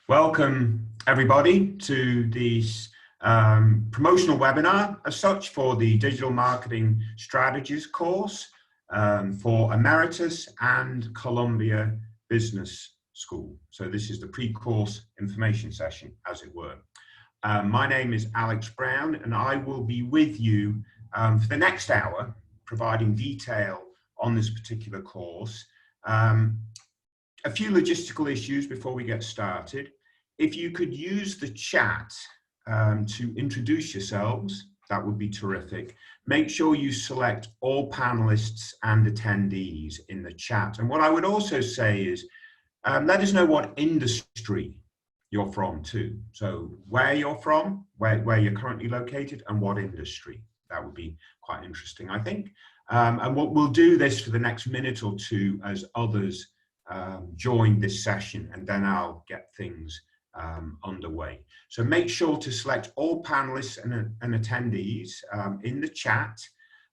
Welcome everybody to this promotional webinar as such for the Digital Marketing Strategies course for Emeritus and Columbia Business School. So this is the pre-course information session, as it were. My name is Alex Brown and I will be with you for the next hour, providing detail on this particular course. A few logistical issues before we get started. If you could use the chat to introduce yourselves, that would be terrific. Make sure you select all panelists and attendees in the chat. And what I would also say is, let us know what industry you're from too. So where you're from, where you're currently located, and what industry. That would be quite interesting, I think. And what we'll do this for the next minute or two as others join this session, and then I'll get things underway. So make sure to select all panelists and attendees in the chat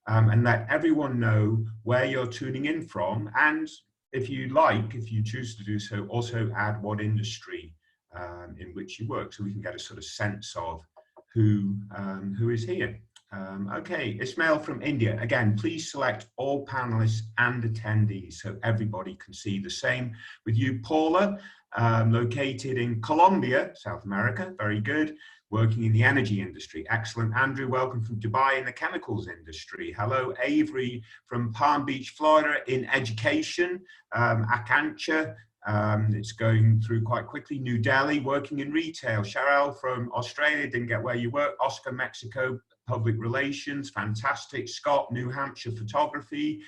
and let everyone know where you're tuning in from. And if you like, if you choose to do so, also add what industry in which you work, so we can get a sort of sense of who is here. Okay, Ismail from India. Again, please select all panelists and attendees so everybody can see. The same with you, Paula, located in Colombia, South America. Very good. Working in the energy industry. Excellent. Andrew, welcome from Dubai in the chemicals industry. Hello, Avery from Palm Beach, Florida in education. Akancha, it's going through quite quickly. New Delhi, working in retail. Cheryl from Australia, didn't get where you work. Oscar, Mexico, public relations, fantastic. Scott, New Hampshire, photography.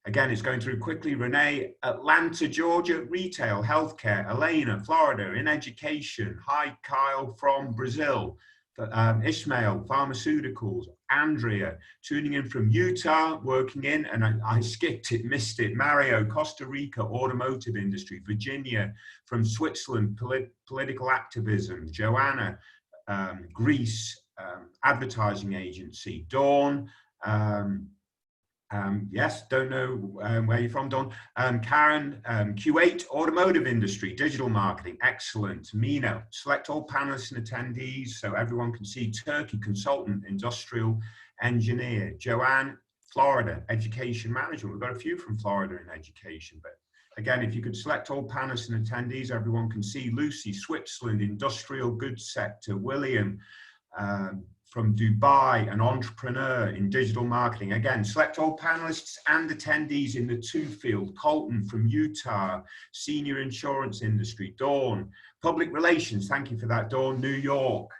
Again, it's going through quickly. Renee, Atlanta, Georgia, retail, healthcare. Elena, Florida, in education. Hi, Kyle from Brazil. Ishmael, pharmaceuticals. Andrea, tuning in from Utah, working in, and I skipped it, missed it. Mario, Costa Rica, automotive industry. Virginia, from Switzerland, political activism. Joanna, Greece, advertising agency. Dawn, yes, don't know where you're from, Dawn. Karen, Q8, automotive industry, digital marketing, excellent. Mina, select all panelists and attendees so everyone can see. Turkey, consultant, industrial engineer. Joanne, Florida, education management. We've got a few from Florida in education, but again, if you could select all panelists and attendees, everyone can see. Lucy, Switzerland, industrial goods sector. William, from Dubai, an entrepreneur in digital marketing. Again, select all panelists and attendees in the two field. Colton from Utah, senior insurance industry. Dawn, public relations, thank you for that, Dawn. New York,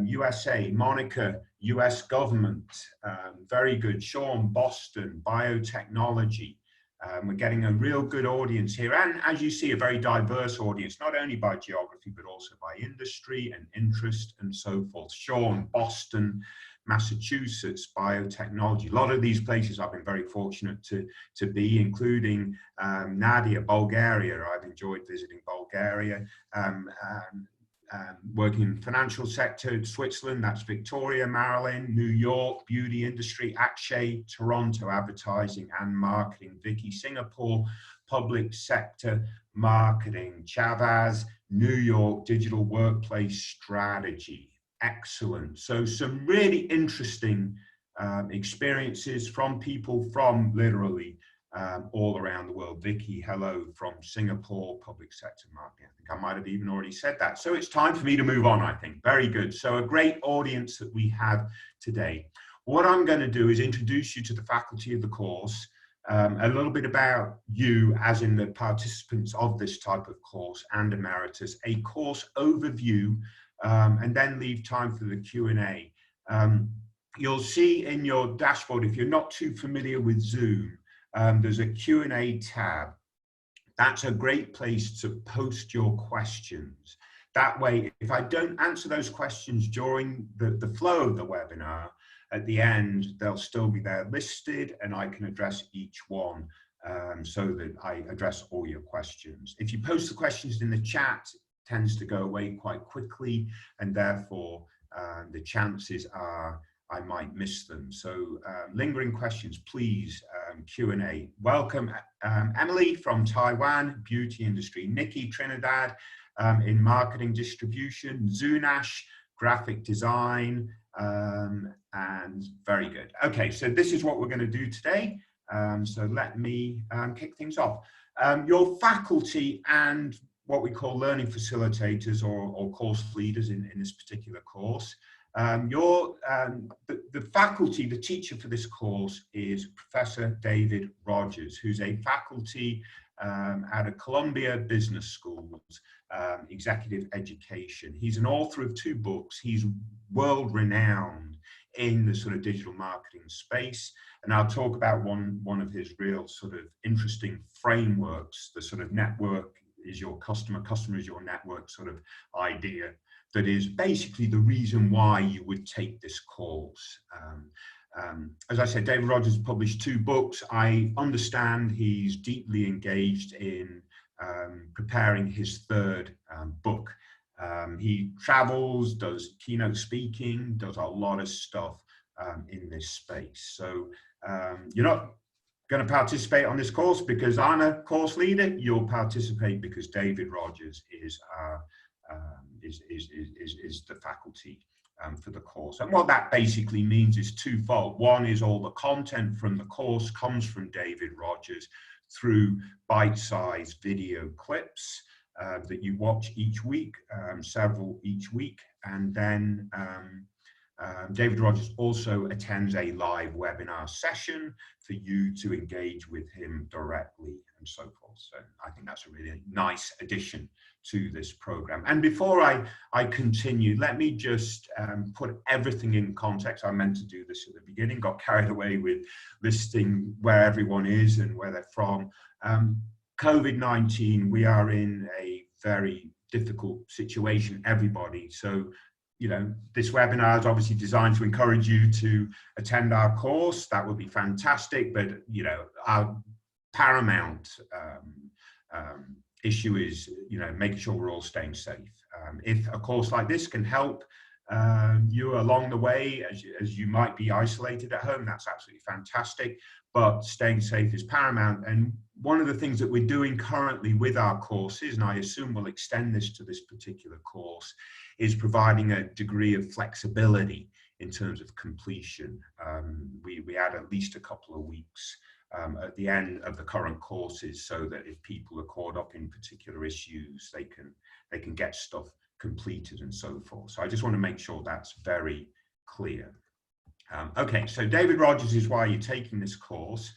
USA. Monica, US government, very good. Sean, Boston, biotechnology. We're getting a real good audience here, and as you see, a very diverse audience, not only by geography, but also by industry and interest and so forth. Sean, Boston, Massachusetts, biotechnology. A lot of these places I've been very fortunate to be, including Nadia, Bulgaria. I've enjoyed visiting Bulgaria. Working in financial sector, Switzerland, that's Victoria, Maryland, New York, beauty industry, Akshay, Toronto, advertising and marketing, Vicky, Singapore, public sector, marketing, Chavaz, New York, digital workplace strategy. Excellent. So some really interesting experiences from people from literally all around the world. Vicky, hello from Singapore, public sector marketing. I think I might have even already said that. So it's time for me to move on, I think. Very good. So a great audience that we have today. What I'm going to do is introduce you to the faculty of the course, a little bit about you as in the participants of this type of course and Emeritus, a course overview, and then leave time for the Q&A. You'll see in your dashboard, if you're not too familiar with Zoom, there's a Q&A tab. That's a great place to post your questions. That way, if I don't answer those questions during the flow of the webinar, at the end, they'll still be there listed and I can address each one so that I address all your questions. If you post the questions in the chat, it tends to go away quite quickly, and therefore the chances are I might miss them. So lingering questions, please, Q&A. Welcome, Emily from Taiwan, beauty industry. Nikki, Trinidad, in marketing distribution. Zunash, graphic design, and very good. Okay, so this is what we're going to do today. So let me kick things off. Your faculty and what we call learning facilitators or course leaders in this particular course. The faculty, the teacher for this course is Professor David Rogers, who's a faculty at a Columbia Business School's executive education. He's an author of 2 books. He's world renowned in the sort of digital marketing space. And I'll talk about one of his real sort of interesting frameworks, the sort of network is your customer, customer is your network sort of idea that is basically the reason why you would take this course. As I said, David Rogers published 2 books. I understand he's deeply engaged in preparing his 3rd book. He travels, does keynote speaking, does a lot of stuff in this space. So you're not going to participate on this course because I'm a course leader. You'll participate because David Rogers is the faculty for the course. And what that basically means is twofold. One is all the content from the course comes from David Rogers through bite-sized video clips that you watch each week, several each week. And then David Rogers also attends a live webinar session for you to engage with him directly and so forth. So I think that's a really nice addition to this program. And before I continue, let me just put everything in context. I meant to do this at the beginning, got carried away with listing where everyone is and where they're from. COVID-19, we are in a very difficult situation, everybody. So, you know, this webinar is obviously designed to encourage you to attend our course. That would be fantastic. But, you know, our paramount issue is, you know, making sure we're all staying safe. If a course like this can help you along the way as you might be isolated at home, that's absolutely fantastic. But staying safe is paramount. And one of the things that we're doing currently with our courses, and I assume we'll extend this to this particular course, is providing a degree of flexibility in terms of completion. We add at least a couple of weeks at the end of the current courses so that if people are caught up in particular issues, they can get stuff completed and so forth. So I just want to make sure that's very clear. Okay, so David Rogers is why you're taking this course.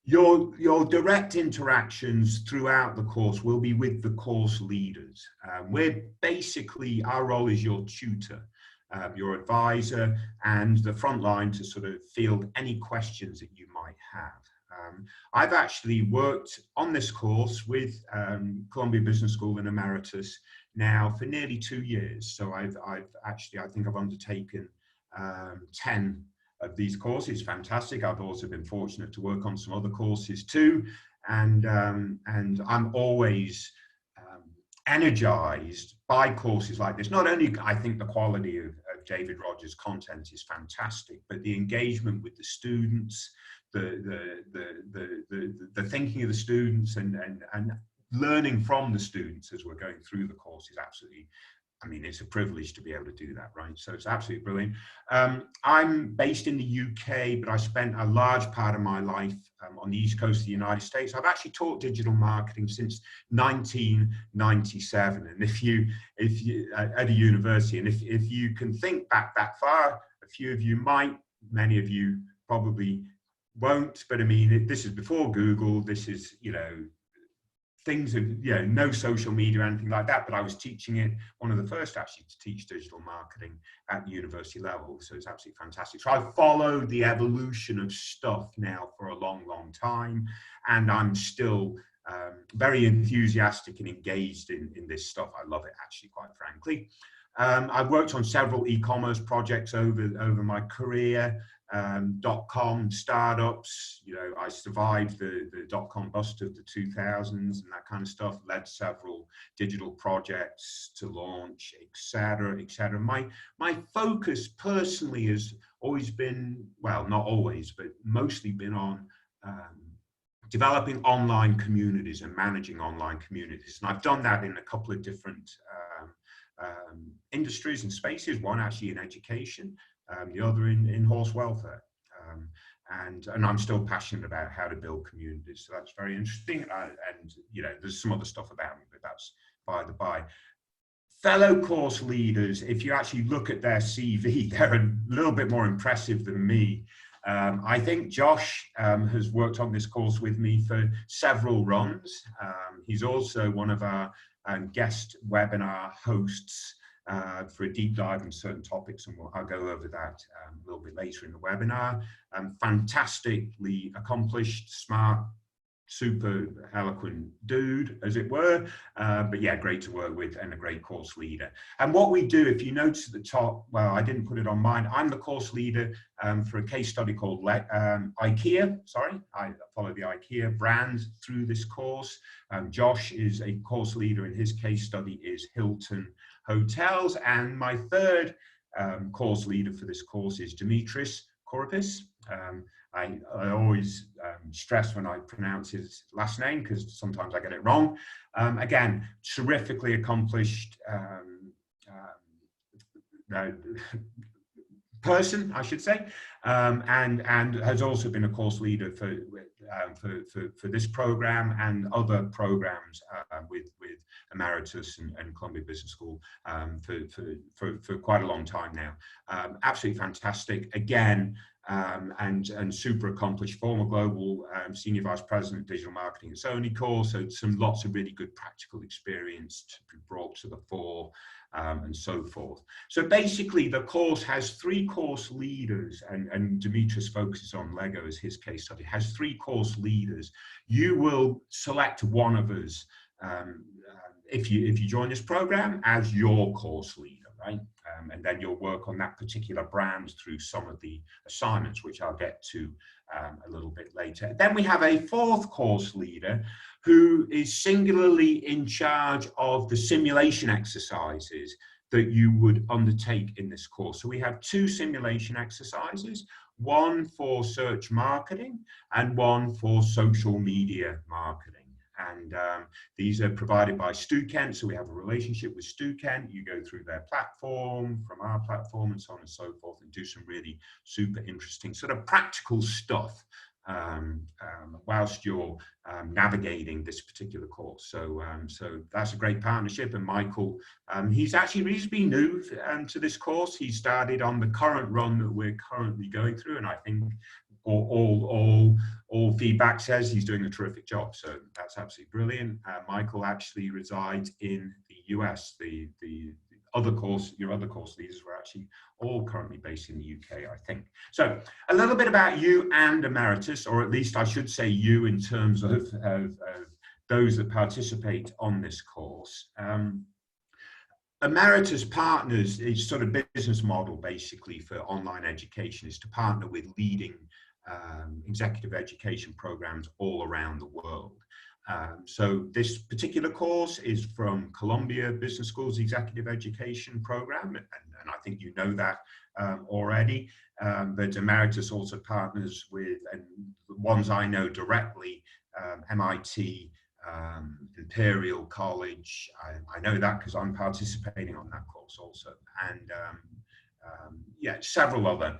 Your direct interactions throughout the course will be with the course leaders. We're basically, our role is your tutor, your advisor, and the front line to sort of field any questions that you might have. I've actually worked on this course with Columbia Business School and Emeritus now for nearly 2 years. So I think I've undertaken 10 of these courses. Fantastic. I've also been fortunate to work on some other courses too, and I'm always energized by courses like this. Not only I think the quality of David Rogers' content is fantastic, but the engagement with the students, the thinking of the students, and learning from the students as we're going through the course is absolutely, I mean, it's a privilege to be able to do that, right? So it's absolutely brilliant. I'm based in the UK, but I spent a large part of my life on the East Coast of the United States. I've actually taught digital marketing since 1997. And if you at a university, and if you can think back that far, a few of you might, many of you probably won't, but I mean, this is before Google, this is, you know, things of, you know, no social media or anything like that, but I was teaching it, one of the first actually to teach digital marketing at the university level. So it's absolutely fantastic. So I've followed the evolution of stuff now for a long, long time. And I'm still very enthusiastic and engaged in this stuff. I love it, actually, quite frankly. I've worked on several e-commerce projects over my career, .com startups. You know, I survived the .com bust of the 2000s and that kind of stuff, led several digital projects to launch, etc., etc. My focus personally has always been, well, not always, but mostly been on developing online communities and managing online communities. And I've done that in a couple of different industries and spaces, one actually in education, the other in horse welfare. And I'm still passionate about how to build communities. So that's very interesting. And, you know, there's some other stuff about me, but that's by the by. Fellow course leaders, if you actually look at their CV, they're a little bit more impressive than me. I think Josh has worked on this course with me for several runs. He's also one of our guest webinar hosts for a deep dive in certain topics, and I'll go over that a little bit later in the webinar. Fantastically accomplished, smart, super eloquent dude, as it were, but yeah, great to work with and a great course leader. And what we do, if you notice at the top, well, I didn't put it on mine, I'm the course leader for a case study called IKEA. Sorry, I follow the IKEA brand through this course. Josh is a course leader, and his case study is Hilton Hotels. And my third course leader for this course is Dimitris Koropis. I always stress when I pronounce his last name because sometimes I get it wrong. Again, terrifically accomplished person, I should say, and has also been a course leader for this program and other programs with Emeritus and Columbia Business School for quite a long time now. Absolutely fantastic. Again, and super accomplished, former global senior vice president of digital marketing at Sony course, so lots of really good practical experience to be brought to the fore, and so forth. So basically the course has 3 course leaders, and Dimitris focuses on Lego as his case study, has 3 course leaders. You will select one of us if you join this program as your course leader, right? And then you'll work on that particular brand through some of the assignments, which I'll get to a little bit later. Then we have a 4th course leader who is singularly in charge of the simulation exercises that you would undertake in this course. So we have 2 simulation exercises, one for search marketing and one for social media marketing. And these are provided by StuKent, so we have a relationship with StuKent. You go through their platform, from our platform, and so on and so forth, and do some really super interesting sort of practical stuff whilst you're navigating this particular course. So that's a great partnership. And Michael, he's actually reasonably new to this course. He started on the current run that we're currently going through, and I think all feedback says he's doing a terrific job. So that's absolutely brilliant. Michael actually resides in the US. The other course, your other course leaders were actually all currently based in the UK, I think. So a little bit about you and Emeritus, or at least I should say you in terms of those that participate on this course. Emeritus partners, its sort of business model basically for online education is to partner with leading executive education programs all around the world. So this particular course is from Columbia Business School's executive education program, and I think you know that already, but Emeritus also partners with, and the ones I know directly, MIT, Imperial College. I know that because I'm participating on that course also, and yeah, several other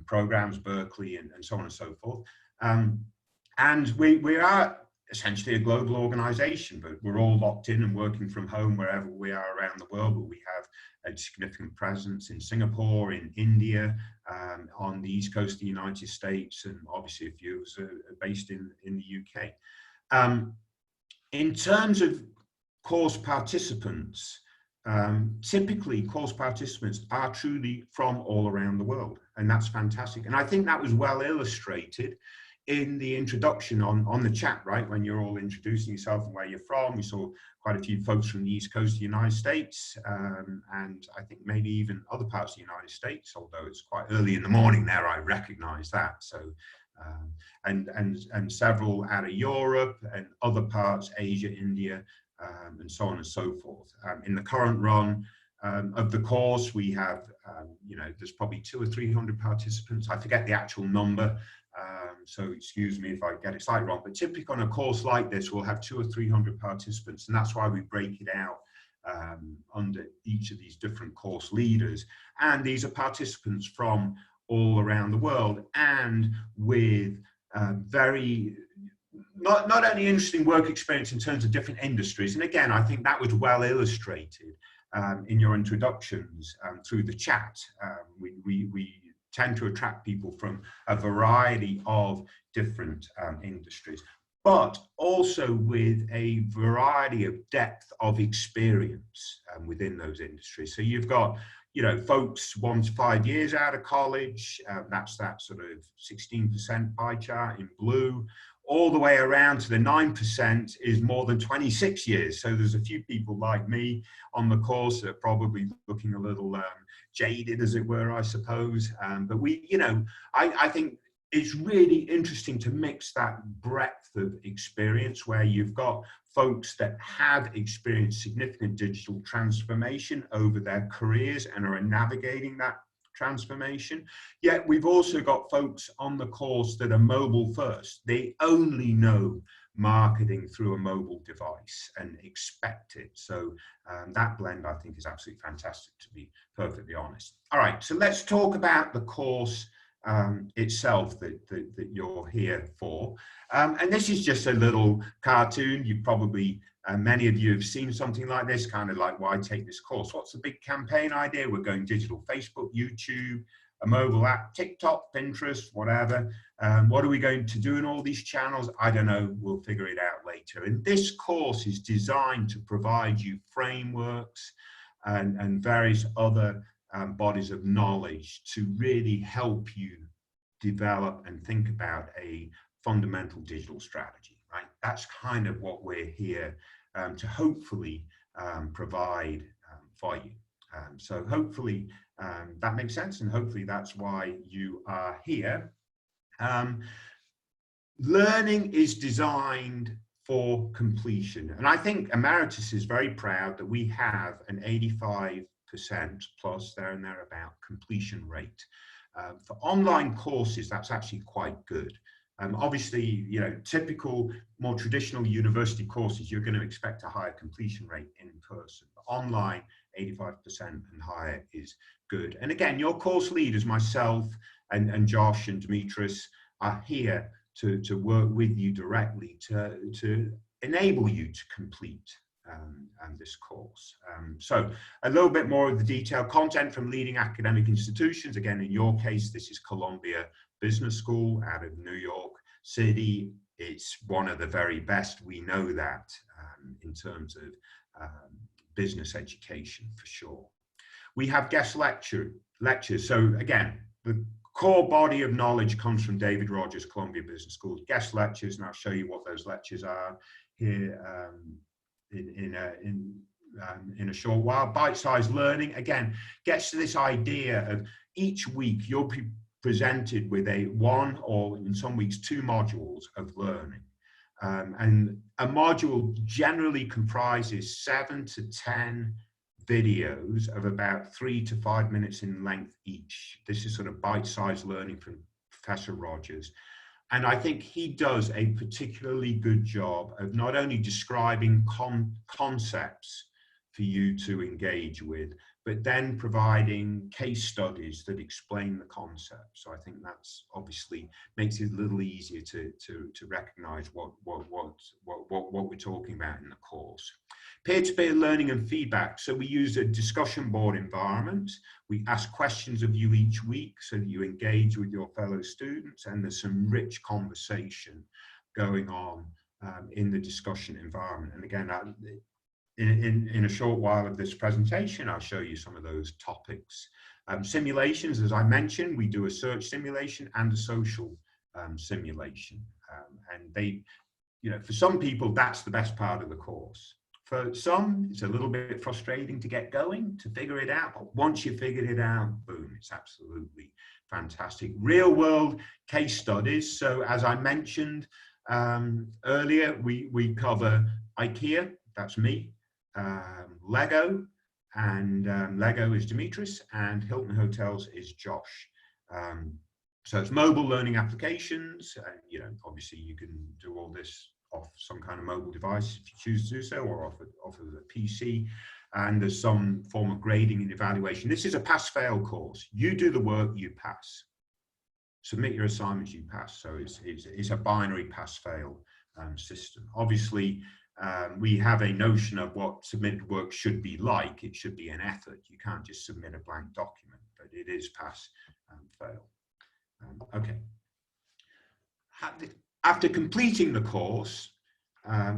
programs, Berkeley, and so on and so forth. And we are essentially a global organization, but we're all locked in and working from home wherever we are around the world. But we have a significant presence in Singapore, in India, on the East Coast of the United States, and obviously a few of us are based in the UK. In terms of course participants, typically course participants are truly from all around the world, and that's fantastic. And I think that was well illustrated in the introduction on the chat, right, when you're all introducing yourself and where you're from, we saw quite a few folks from the East Coast of the United States, and I think maybe even other parts of the United States, although it's quite early in the morning there, I recognize that. So, and several out of Europe and other parts, Asia, India, and so on and so forth. In the current run of the course, we have, there's probably 200 or 300 participants. I forget the actual number. So excuse me if I get it slightly wrong, but typically on a course like this, we'll have 200 or 300 participants, and that's why we break it out under each of these different course leaders. And these are participants from all around the world, and with very, not only interesting work experience in terms of different industries, and again, I think that was well illustrated in your introductions through the chat. We tend to attract people from a variety of different industries, but also with a variety of depth of experience within those industries. So you've got, folks 1 to 5 years out of college, that's that sort of 16% pie chart in blue, all the way around to the 9% is more than 26 years. So there's a few people like me on the course that are probably looking a little jaded, as it were, I suppose. But I think it's really interesting to mix that breadth of experience where you've got folks that have experienced significant digital transformation over their careers and are navigating that transformation. Yet we've also got folks on the course that are mobile first. They only know marketing through a mobile device and expect it. So that blend, I think, is absolutely fantastic, to be perfectly honest. All right, so let's talk about the course itself that you're here for. And this is just a little cartoon. You probably, many of you have seen something like this, kind of like, why take this course? What's the big campaign idea? We're going digital: Facebook, YouTube, a mobile app, TikTok, Pinterest, whatever. What are we going to do in all these channels? I don't know, we'll figure it out later. And this course is designed to provide you frameworks and various other bodies of knowledge to really help you develop and think about a fundamental digital strategy, right? That's kind of what we're here to hopefully provide for you. So hopefully that makes sense, and hopefully that's why you are here. Learning is designed for completion, and I think Emeritus is very proud that we have an 85% plus there and thereabout completion rate. For online courses, that's actually quite good. Obviously, typical, more traditional university courses, you're going to expect a higher completion rate in person. But online, 85% and higher is good. And again, your course leaders, myself and Josh and Emeritus, are here to work with you directly to enable you to complete this course. So a little bit more of the detailed content from leading academic institutions. Again, in your case, this is Columbia Business School out of New York City. It's one of the very best, we know that, in terms of business education for sure. We have guest lectures. So again, the core body of knowledge comes from David Rogers, Columbia Business School. Guest lectures, and I'll show you what those lectures are here in a short while. Bite-sized learning, again, gets to this idea of each week you'll be presented with one or in some weeks 2 modules of learning. And a module generally comprises 7 to 10 videos of about 3 to 5 minutes in length each. This is sort of bite-sized learning from Professor Rogers. And I think he does a particularly good job of not only describing concepts for you to engage with, but then providing case studies that explain the concept. So I think that's obviously makes it a little easier to recognize what we're talking about in the course. Peer-to-peer learning and feedback. So we use a discussion board environment. We ask questions of you each week so that you engage with your fellow students, and there's some rich conversation going on in the discussion environment. And again, in a short while of this presentation, I'll show you some of those topics. Simulations, as I mentioned, we do a search simulation and a social simulation. And they, you know, for some people, that's the best part of the course. For some, it's a little bit frustrating to get going, to figure it out. But once you figured it out, boom, it's absolutely fantastic. Real world case studies. So as I mentioned earlier, we cover IKEA, that's me, Lego, and Lego is Demetrius, and Hilton Hotels is Josh. So it's mobile learning applications. You know, obviously you can do all this off some kind of mobile device if you choose to do so, or off of a PC. And there's some form of grading and evaluation. This is a pass-fail course. You do the work, you pass. Submit your assignments, you pass. So it's a binary pass-fail system. Obviously, we have a notion of what submitted work should be like. It should be an effort. You can't just submit a blank document, but it is pass and fail. Okay. After completing the course,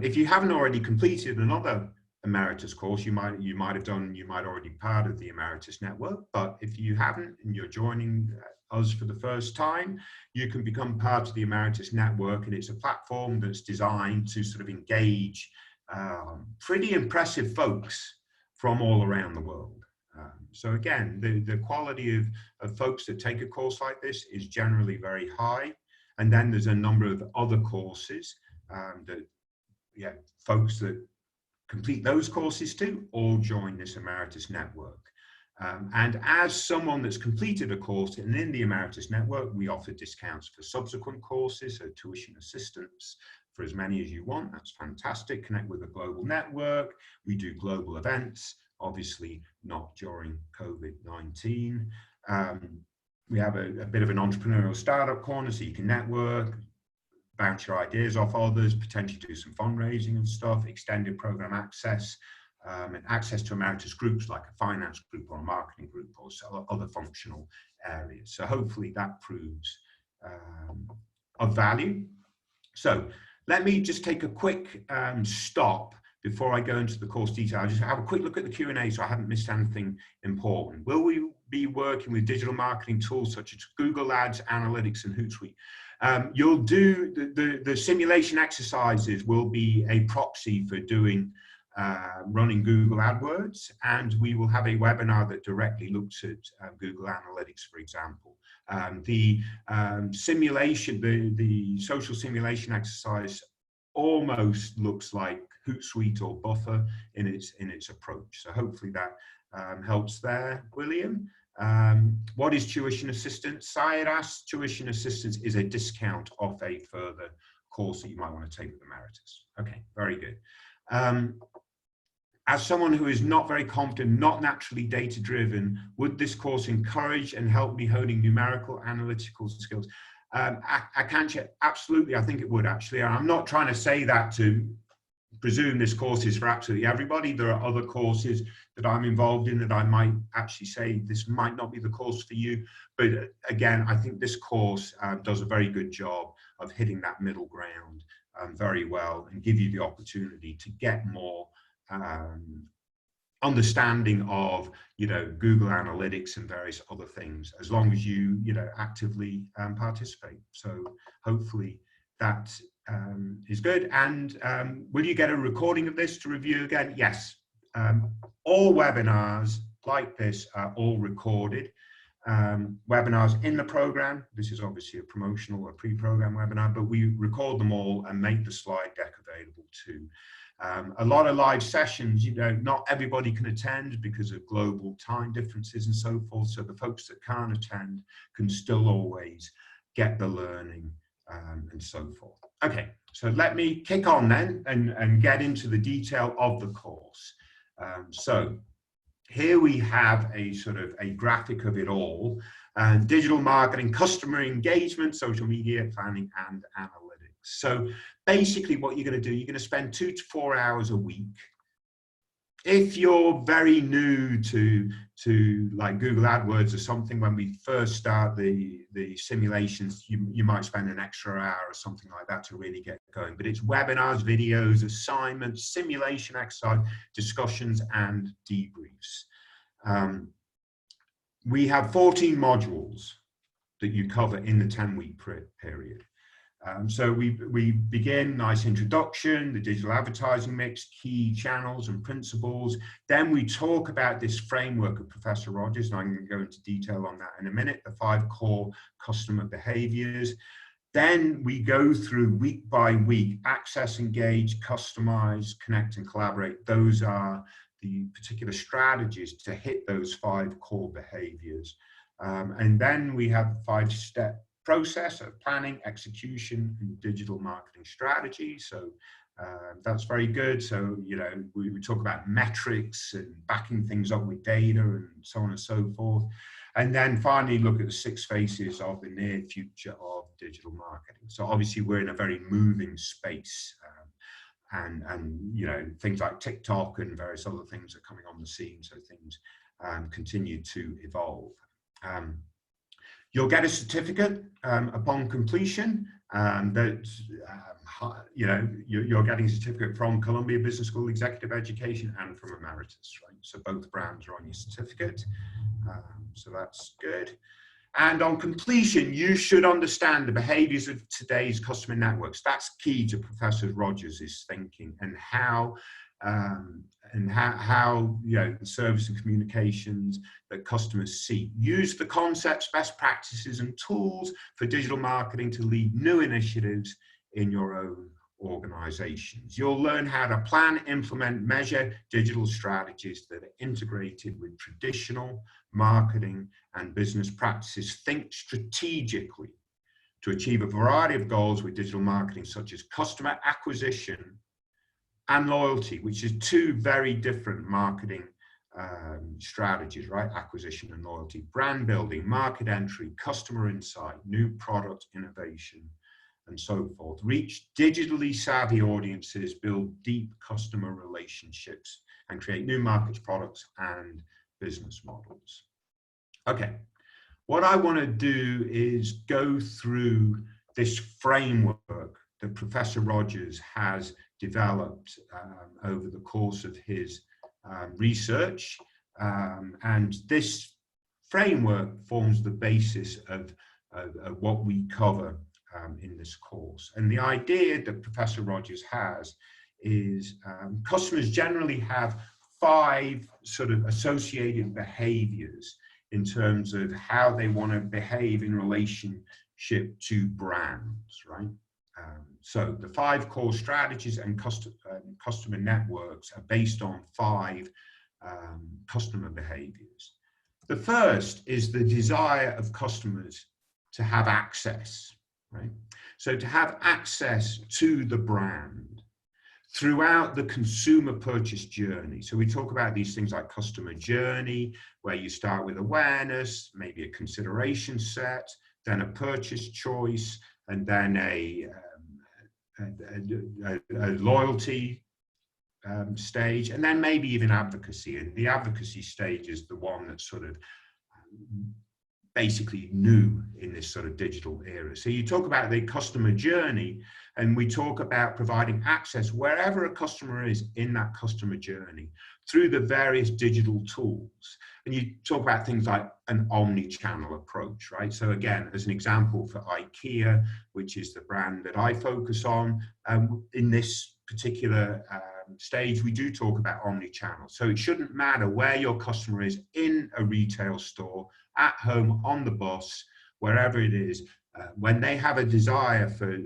if you haven't already completed another Emeritus course, you might already be part of the Emeritus network. But if you haven't and you're joining us for the first time, you can become part of the Emeritus network, and it's a platform that's designed to sort of engage pretty impressive folks from all around the world. So again, the quality of folks that take a course like this is generally very high. And then there's a number of other courses that, yeah, folks that complete those courses too all join this Emeritus network. And as someone that's completed a course and in the Emeritus network, we offer discounts for subsequent courses, so tuition assistance for as many as you want. That's fantastic. Connect with a global network. We do global events, obviously not during COVID-19. We have a bit of an entrepreneurial startup corner, so you can network, bounce your ideas off others, potentially do some fundraising and stuff, extended program access, and access to Emeritus groups like a finance group or a marketing group or other functional areas. So hopefully that proves of value. So let me just take a quick stop before I go into the course detail. I'll just have a quick look at the Q&A so I haven't missed anything important. Will we be working with digital marketing tools such as Google Ads, Analytics, and Hootsuite? You'll do the simulation exercises will be a proxy for doing running Google AdWords, and we will have a webinar that directly looks at Google Analytics, for example. The simulation, the social simulation exercise almost looks like Hootsuite or Buffer in its approach. So hopefully that helps there, William. What is tuition assistance? Syed asked, tuition assistance is a discount off a further course that you might want to take with Emeritus. Okay, very good. As someone who is not very confident, not naturally data-driven, would this course encourage and help me honing numerical analytical skills? I can check, absolutely, I think it would actually. I'm not trying to say that to presume this course is for absolutely everybody. There are other courses that I'm involved in that I might actually say this might not be the course for you. But again, I think this course does a very good job of hitting that middle ground very well and give you the opportunity to get more understanding of, you know, Google Analytics and various other things, as long as you actively participate. So hopefully that is good. And will you get a recording of this to review again? Yes. All webinars like this are all recorded. Webinars in the program. This is obviously a promotional or pre-program webinar, but we record them all and make the slide deck available too. A lot of live sessions, not everybody can attend because of global time differences and so forth. So the folks that can't attend can still always get the learning and so forth. Okay, so let me kick on then and get into the detail of the course. So here we have a sort of a graphic of it all, digital marketing, customer engagement, social media planning, and analytics. So basically what you're going to do, you're going to spend 2 to 4 hours a week. If you're very new to like Google AdWords or something, when we first start the simulations, you might spend an extra hour or something like that to really get going. But it's webinars, videos, assignments, simulation exercise, discussions, and debriefs. We have 14 modules. that you cover in the 10-week period. So we begin, nice introduction, the digital advertising mix, key channels and principles. Then we talk about this framework of Professor Rogers, and I'm going to go into detail on that in a minute, the 5 core customer behaviors. Then we go through week by week, access, engage, customize, connect, and collaborate. Those are the particular strategies to hit those 5 core behaviors. And then we have a 5-step process of planning, execution, and digital marketing strategy. So that's very good. So, you know, we talk about metrics and backing things up with data and so on and so forth. And then finally look at the 6 phases of the near future of digital marketing. So obviously we're in a very moving space, and you know, things like TikTok and various other things are coming on the scene. So things continue to evolve. You'll get a certificate upon completion, you know, you're getting a certificate from Columbia Business School Executive Education and from Emeritus, right? So both brands are on your certificate. So that's good. And on completion, you should understand the behaviors of today's customer networks. That's key to Professor Rogers' thinking, and how you know, the service and communications that customers seek. Use the concepts, best practices, and tools for digital marketing to lead new initiatives in your own organizations. You'll learn how to plan, implement, measure digital strategies that are integrated with traditional marketing and business practices. Think strategically to achieve a variety of goals with digital marketing, such as customer acquisition and loyalty, which is 2 very different marketing strategies, right? Acquisition and loyalty, brand building, market entry, customer insight, new product innovation, and so forth. Reach digitally savvy audiences, build deep customer relationships, and create new markets, products, and business models. Okay, what I want to do is go through this framework that Professor Rogers has developed over the course of his research, and this framework forms the basis of what we cover in this course. And the idea that Professor Rogers has is customers generally have 5 sort of associated behaviors in terms of how they want to behave in relationship to brands, right? So the 5 core strategies and customer networks are based on 5 customer behaviors. The first is the desire of customers to have access, right? So to have access to the brand throughout the consumer purchase journey. So we talk about these things like customer journey, where you start with awareness, maybe a consideration set, then a purchase choice, and then a loyalty stage, and then maybe even advocacy. And the advocacy stage is the one that's sort of basically new in this sort of digital era. So you talk about the customer journey, and we talk about providing access wherever a customer is in that customer journey through the various digital tools. And you talk about things like an omni-channel approach, right? So again, as an example for IKEA, which is the brand that I focus on, in this particular stage, we do talk about omni-channel. So it shouldn't matter where your customer is, in a retail store, at home, on the bus, wherever it is. When they have a desire for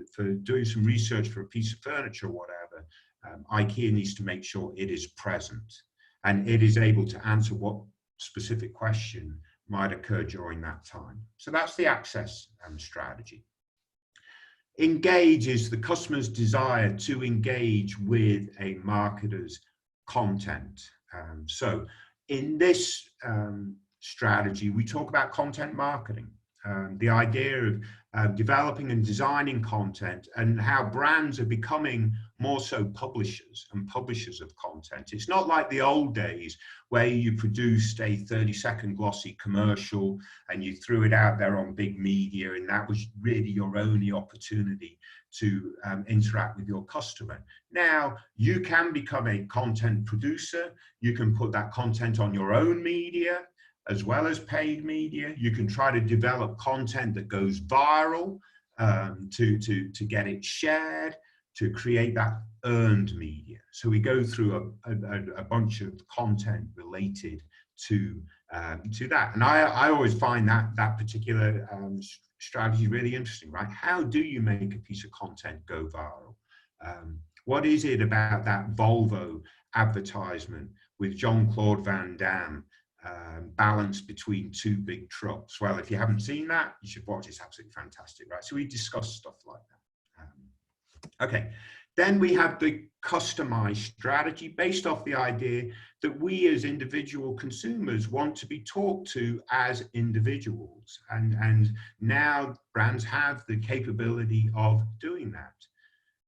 doing some research for a piece of furniture or whatever, IKEA needs to make sure it is present and it is able to answer what specific question might occur during that time. So that's the access strategy. Engage is the customer's desire to engage with a marketer's content. So in this strategy, we talk about content marketing, the idea of developing and designing content, and how brands are becoming more so publishers of content. It's not like the old days where you produced a 30-second glossy commercial and you threw it out there on big media, and that was really your only opportunity to interact with your customer. Now you can become a content producer. You can put that content on your own media, as well as paid media. You can try to develop content that goes viral to get it shared, to create that earned media. So we go through a bunch of content related to that. And I always find that particular strategy really interesting, right? How do you make a piece of content go viral? What is it about that Volvo advertisement with Jean-Claude Van Damme balanced between two big trucks? Well, if you haven't seen that, you should watch. It's absolutely fantastic, right? So we discuss stuff like that. Okay, then we have the customized strategy based off the idea that we as individual consumers want to be talked to as individuals. And now brands have the capability of doing that.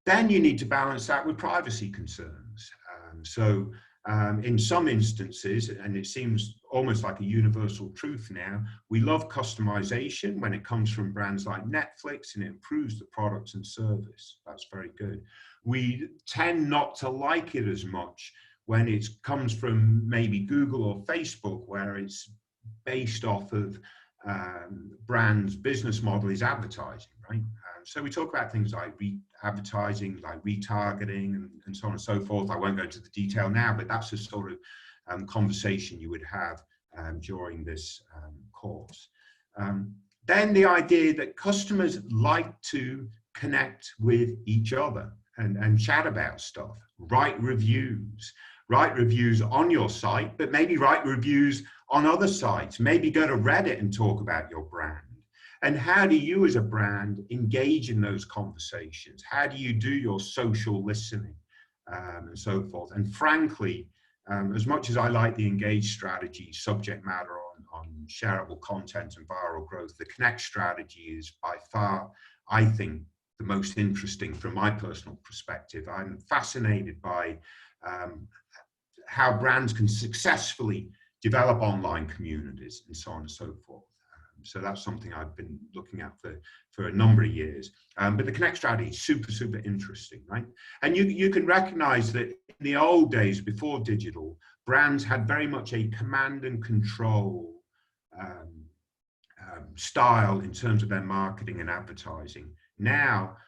Then you need to balance that with privacy concerns. In some instances, and it seems almost like a universal truth now, we love customization when it comes from brands like Netflix and it improves the product and service. That's very good. We tend not to like it as much when it comes from maybe Google or Facebook, where it's based off of brands' business model is advertising, right? So we talk about things like advertising, like retargeting, and so on and so forth. I won't go into the detail now, but that's the sort of conversation you would have during this course. Then the idea that customers like to connect with each other and chat about stuff, write reviews on your site, but maybe write reviews on other sites, maybe go to Reddit and talk about your brand. And how do you as a brand engage in those conversations? How do you do your social listening and so forth? And frankly, as much as I like the engage strategy, subject matter on shareable content and viral growth, the connect strategy is by far, I think, the most interesting from my personal perspective. I'm fascinated by how brands can successfully develop online communities and so on and so forth. So that's something I've been looking at for a number of years. But the connect strategy is super, super interesting, right? And you can recognize that in the old days before digital, brands had very much a command and control style in terms of their marketing and advertising. Now,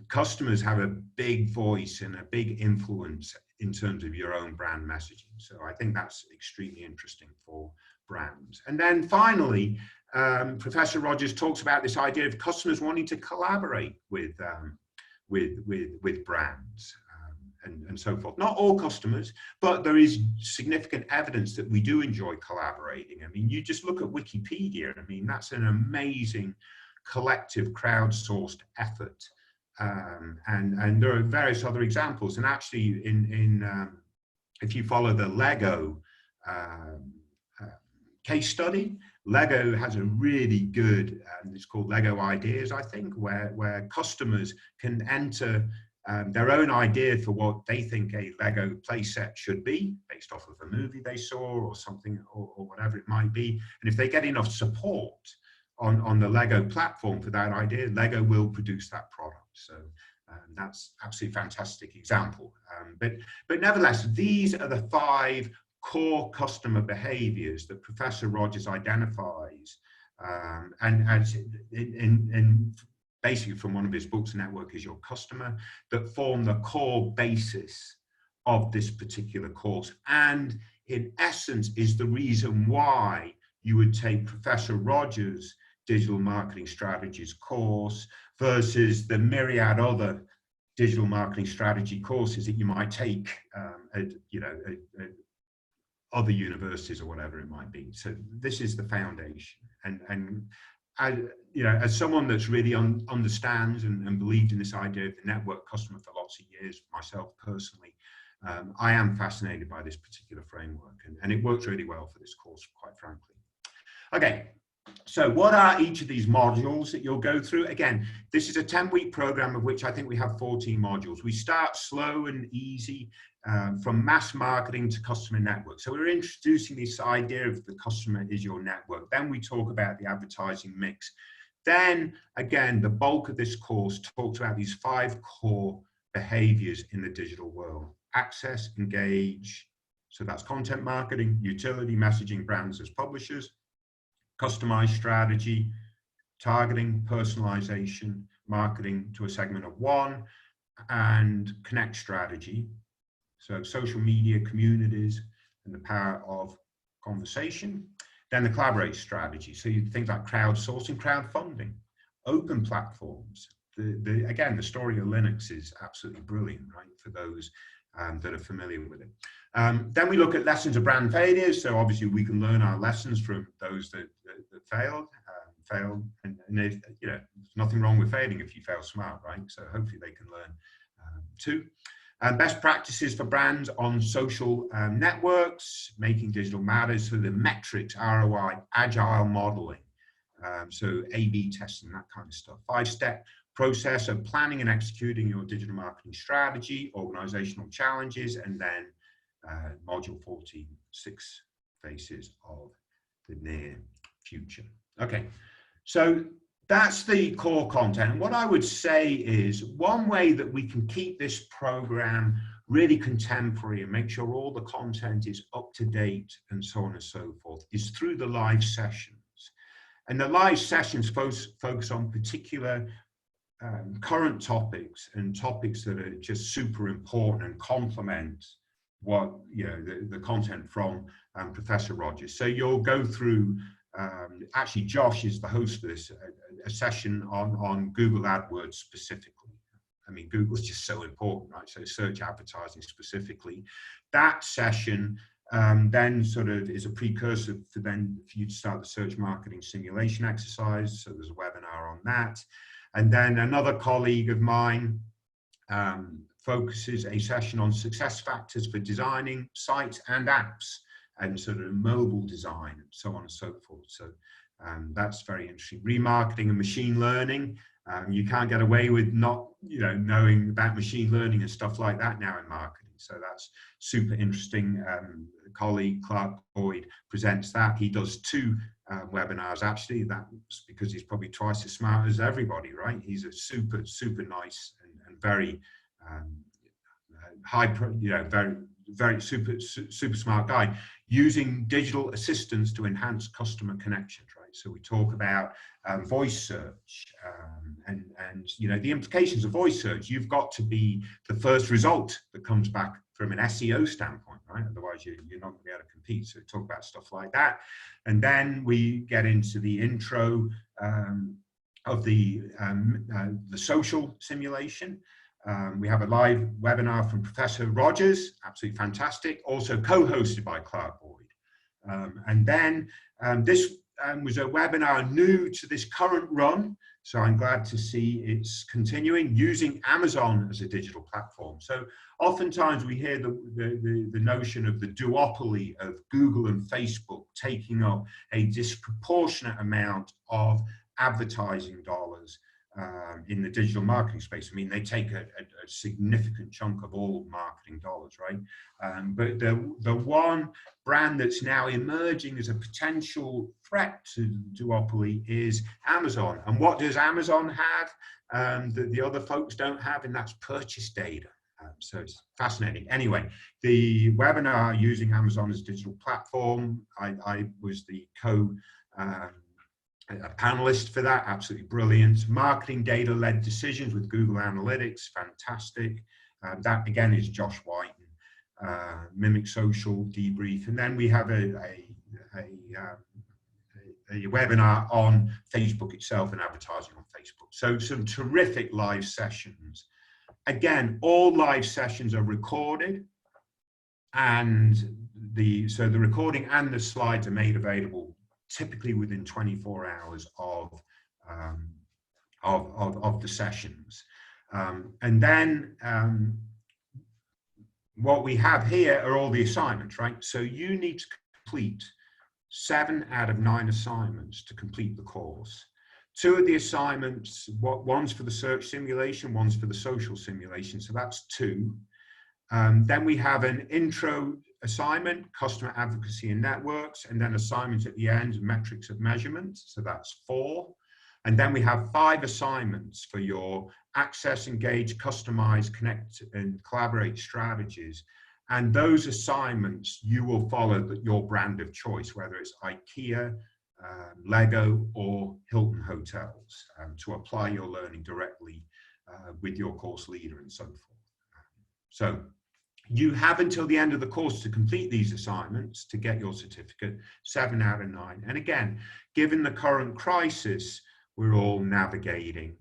customers have a big voice and a big influence in terms of your own brand messaging. So I think that's extremely interesting for brands. And then finally, Professor Rogers talks about this idea of customers wanting to collaborate with brands and so forth. Not all customers, but there is significant evidence that we do enjoy collaborating. I mean, you just look at Wikipedia. I mean, that's an amazing collective crowdsourced effort. And there are various other examples. And actually, if you follow the Lego case study, Lego has a really good, it's called Lego Ideas, I think, where customers can enter their own idea for what they think a Lego playset should be, based off of a movie they saw or something, or whatever it might be. And if they get enough support on the Lego platform for that idea, Lego will produce that product. So that's absolutely fantastic example. But nevertheless, these are the 5 core customer behaviors that Professor Rogers identifies, and basically from one of his books, Network is Your Customer, that form the core basis of this particular course, and in essence is the reason why you would take Professor Rogers' digital marketing strategies course versus the myriad other digital marketing strategy courses that you might take at other universities or whatever it might be. So this is the foundation. And I, as someone that's really understands and believed in this idea of the network customer for lots of years, myself personally, I am fascinated by this particular framework, and it works really well for this course, quite frankly. Okay, so what are each of these modules that you'll go through? Again, this is a 10-week program of which I think we have 14 modules. We start slow and easy, from mass marketing to customer network. So we're introducing this idea of the customer is your network. Then we talk about the advertising mix. Then again, the bulk of this course talks about these 5 core behaviors in the digital world: access, engage, So that's content marketing, utility, messaging, brands as publishers, customized strategy, targeting, personalization, marketing to a segment of one, and connect strategy. So social media, communities, and the power of conversation. Then the collaborate strategy. So you think like crowdsourcing, crowdfunding, open platforms. Again, the story of Linux is absolutely brilliant, right, for those that are familiar with it. Then we look at lessons of brand failures. So obviously we can learn our lessons from those that failed, and if, you know, there's nothing wrong with failing if you fail smart, right? So hopefully they can learn too. Best practices for brands on social networks, making digital matters, so the metrics, ROI, agile modeling, so A/B testing, that kind of stuff. 5-step process of planning and executing your digital marketing strategy, organizational challenges, and then module 14, 6 phases of the near future. Okay, so that's the core content. And what I would say is one way that we can keep this program really contemporary and make sure all the content is up to date and so on and so forth is through the live sessions. And the live sessions focus on particular current topics and topics that are just super important and complement what, you know, the content from Professor Rogers. So you'll go through, actually Josh is the host for this, a session on Google AdWords specifically. I mean, Google's just so important, right? So search advertising specifically. That session then sort of is a precursor for you to start the search marketing simulation exercise. So there's a webinar on that. And then another colleague of mine focuses a session on success factors for designing sites and apps and sort of mobile design and so on and so forth. So that's very interesting. Remarketing and machine learning. You can't get away with not, you know, knowing about machine learning and stuff like that now in marketing. So that's super interesting. Colleague Clark Boyd presents that. He does 2 webinars actually. That's because he's probably twice as smart as everybody, right? He's a super, super nice and very very super smart guy, using digital assistants to enhance customer connections, right? So we talk about voice search and you know, the implications of voice search. You've got to be the first result that comes back from an SEO standpoint, right? Otherwise you're not going to be able to compete. So we talk about stuff like that. And then we get into the intro of the social simulation. We have a live webinar from Professor Rogers, absolutely fantastic, also co-hosted by Clark Boyd. And then this was a webinar new to this current run, so I'm glad to see it's continuing, using Amazon as a digital platform. So oftentimes we hear the notion of the duopoly of Google and Facebook taking up a disproportionate amount of advertising dollars in the digital marketing space. I mean, they take a significant chunk of all marketing dollars, right? But the one brand that's now emerging as a potential threat to duopoly is Amazon. And what does Amazon have that the other folks don't have? And that's purchase data. So it's fascinating. Anyway, the webinar using Amazon as a digital platform, I was the a panelist for that, absolutely brilliant. Marketing data-led decisions with Google Analytics, fantastic. That again is Josh Whiten. Mimic Social debrief, and then we have a webinar on Facebook itself and advertising on Facebook. So some terrific live sessions. Again, all live sessions are recorded, and the recording and the slides are made available typically within 24 hours of the sessions. And then what we have here are all the assignments, right? So you need to complete 7 out of 9 assignments to complete the course. 2 of the assignments, one's for the search simulation, one's for the social simulation, so that's 2. Then we have an intro assignment, customer advocacy and networks, and then assignments at the end, metrics of measurement, so that's 4. And then we have 5 assignments for your access, engage, customize, connect, and collaborate strategies. And those assignments, you will follow your brand of choice, whether it's IKEA, Lego, or Hilton Hotels, to apply your learning directly with your course leader and so forth. So you have until the end of the course to complete these assignments to get your certificate, 7 out of 9. And again, given the current crisis we're all navigating,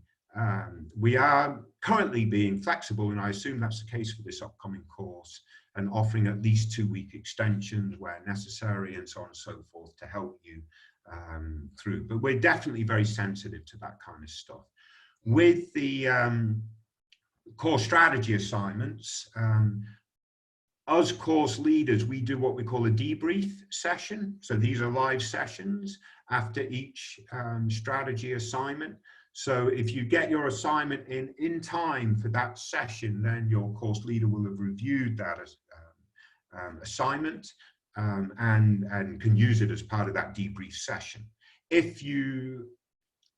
we are currently being flexible, and I assume that's the case for this upcoming course, and offering at least 2-week extensions where necessary and so on and so forth to help you through. But we're definitely very sensitive to that kind of stuff. With the course strategy assignments, us course leaders, we do what we call a debrief session. So these are live sessions after each strategy assignment. So if you get your assignment in time for that session, then your course leader will have reviewed that assignment and can use it as part of that debrief session. If you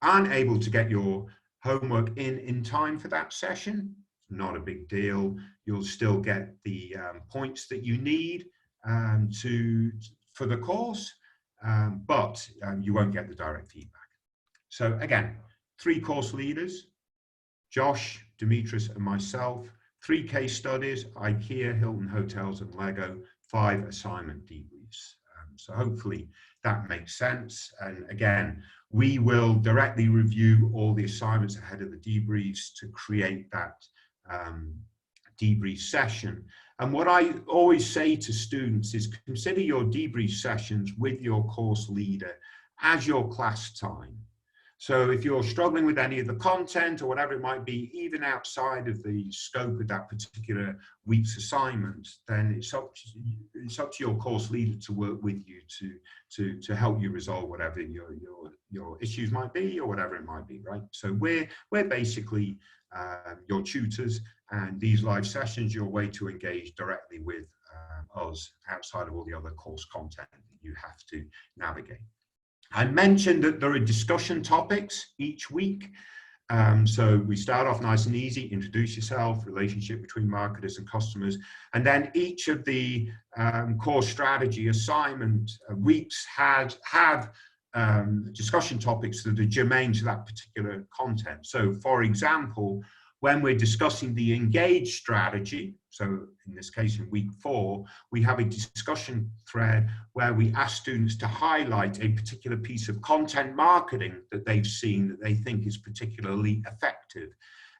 aren't able to get your homework in time for that session, not a big deal. You'll still get the points that you need for the course, but you won't get the direct feedback. So again, 3 course leaders, Josh, Demetrius, and myself, 3 case studies, IKEA, Hilton Hotels, and Lego, 5 assignment debriefs. So hopefully that makes sense. And again, we will directly review all the assignments ahead of the debriefs to create that debrief session. And what I always say to students is consider your debrief sessions with your course leader as your class time. So if you're struggling with any of the content or whatever it might be, even outside of the scope of that particular week's assignment, then it's up to your course leader to work with you to help you resolve whatever your issues might be or whatever it might be, right? So we're basically your tutors, and these live sessions, your way to engage directly with us outside of all the other course content that you have to navigate. I mentioned that there are discussion topics each week. So we start off nice and easy, introduce yourself, relationship between marketers and customers. And then each of the course strategy assignment weeks have discussion topics that are germane to that particular content. So for example, when we're discussing the engage strategy, so in this case in week 4, we have a discussion thread where we ask students to highlight a particular piece of content marketing that they've seen that they think is particularly effective.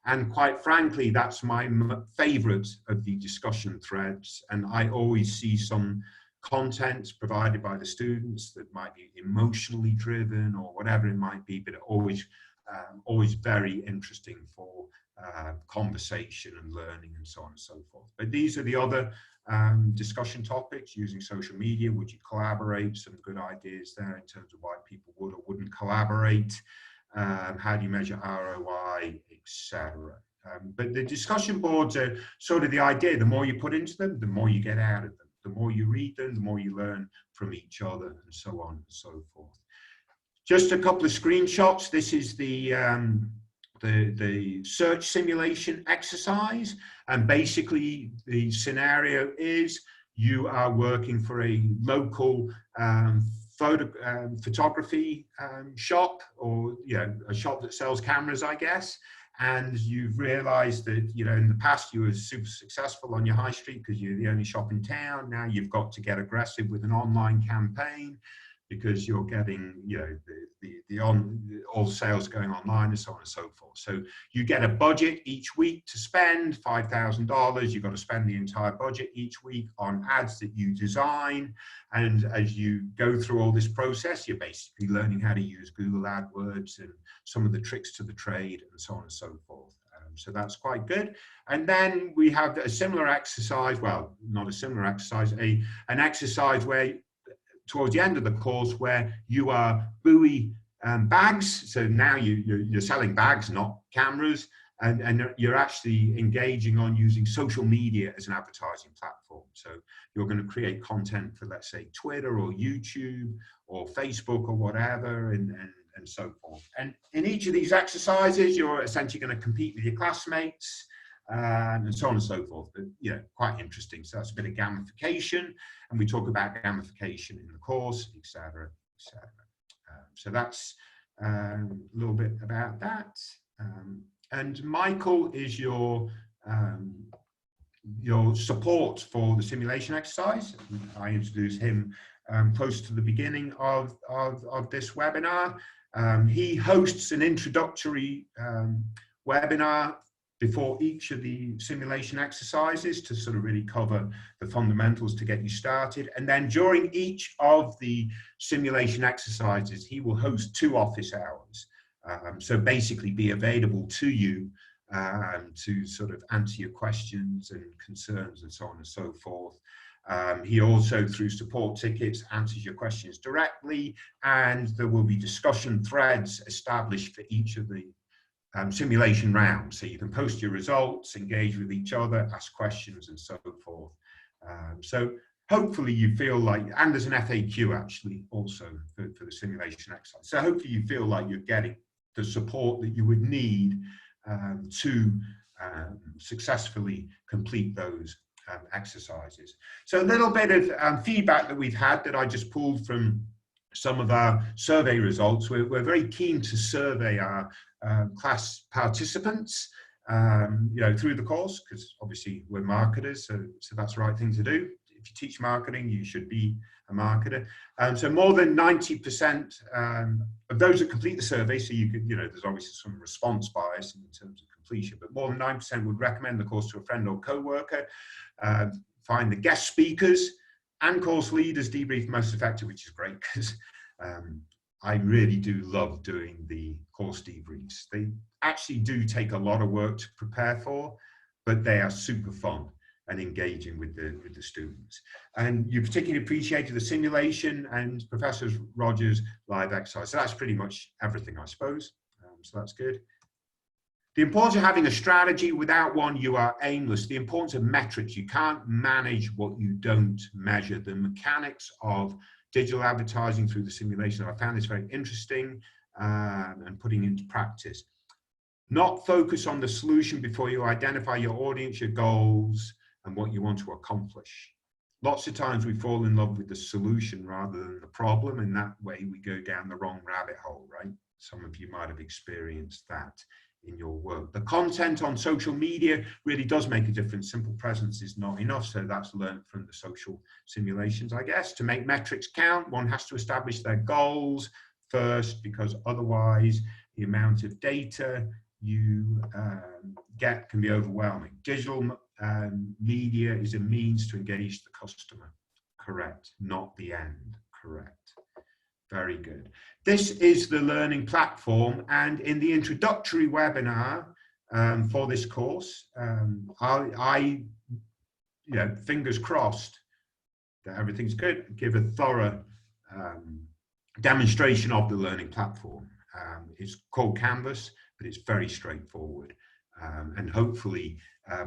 And quite frankly, that's my favorite of the discussion threads. And I always see some content provided by the students that might be emotionally driven or whatever it might be, but always very interesting for conversation and learning and so on and so forth. But these are the other discussion topics. Using social media, would you collaborate? Some good ideas there in terms of why people would or wouldn't collaborate. How do you measure ROI, etc. But the discussion boards are sort of the idea. The more you put into them, the more you get out of them. The more you read them, the more you learn from each other, and so on and so forth. Just a couple of screenshots. This is the search simulation exercise, and basically the scenario is you are working for a local photography shop, or a shop that sells cameras, I guess, and you've realized that in the past you were super successful on your high street because you're the only shop in town. Now you've got to get aggressive with an online campaign because you're getting all sales going online and so on and so forth. So you get a budget each week to spend $5,000. You've got to spend the entire budget each week on ads that you design. And as you go through all this process, you're basically learning how to use Google AdWords and some of the tricks to the trade and so on and so forth. So that's quite good. And then we have a similar exercise, well, not a similar exercise, an exercise where towards the end of the course where you are buoy bags. So now you're selling bags, not cameras, and you're actually engaging on using social media as an advertising platform. So you're going to create content for, let's say, Twitter or YouTube or Facebook or whatever, and so forth. And in each of these exercises, you're essentially going to compete with your classmates and so on and so forth. But, you know, quite interesting. So that's a bit of gamification, and we talk about gamification in the course, etc., etc. So that's a little bit about that. And Michael is your support for the simulation exercise. I introduced him close to the beginning of this webinar. He hosts an introductory webinar before each of the simulation exercises to sort of really cover the fundamentals to get you started. And then during each of the simulation exercises, he will host 2 office hours. So basically be available to you to sort of answer your questions and concerns and so on and so forth. He also, through support tickets, answers your questions directly, and there will be discussion threads established for each of the simulation rounds. So you can post your results, engage with each other, ask questions and so forth. So hopefully you feel like, and there's an FAQ actually also for the simulation exercise. So hopefully you feel like you're getting the support that you would need to successfully complete those exercises. So a little bit of feedback that we've had that I just pulled from some of our survey results. We're very keen to survey our class participants, you know, through the course, because obviously we're marketers, so that's the right thing to do. If you teach marketing, you should be a marketer. So more than 90% of those that complete the survey, so you could, you know, there's obviously some response bias in terms of completion, but more than 9% would recommend the course to a friend or co-worker, find the guest speakers and course leaders debrief most effective, which is great because I really do love doing the course debriefs. They actually do take a lot of work to prepare for, but they are super fun and engaging with the students. And you particularly appreciated the simulation and Professor Rogers' live exercise. So that's pretty much everything, I suppose. So that's good. The importance of having a strategy. Without one, you are aimless. The importance of metrics. You can't manage what you don't measure. The mechanics of digital advertising through the simulation. I found this very interesting and putting into practice. Not focus on the solution before you identify your audience, your goals, and what you want to accomplish. Lots of times we fall in love with the solution rather than the problem, and that way we go down the wrong rabbit hole, right? Some of you might have experienced that in your work. The content on social media really does make a difference. Simple presence is not enough, so that's learned from the social simulations, I guess. To make metrics count, one has to establish their goals first, because otherwise the amount of data you get can be overwhelming. Digital media is a means to engage the customer. Correct. Not the end. Correct. Very good. This is the learning platform, and in the introductory webinar for this course, I you know, fingers crossed that everything's good, give a thorough demonstration of the learning platform. It's called Canvas, but it's very straightforward. And hopefully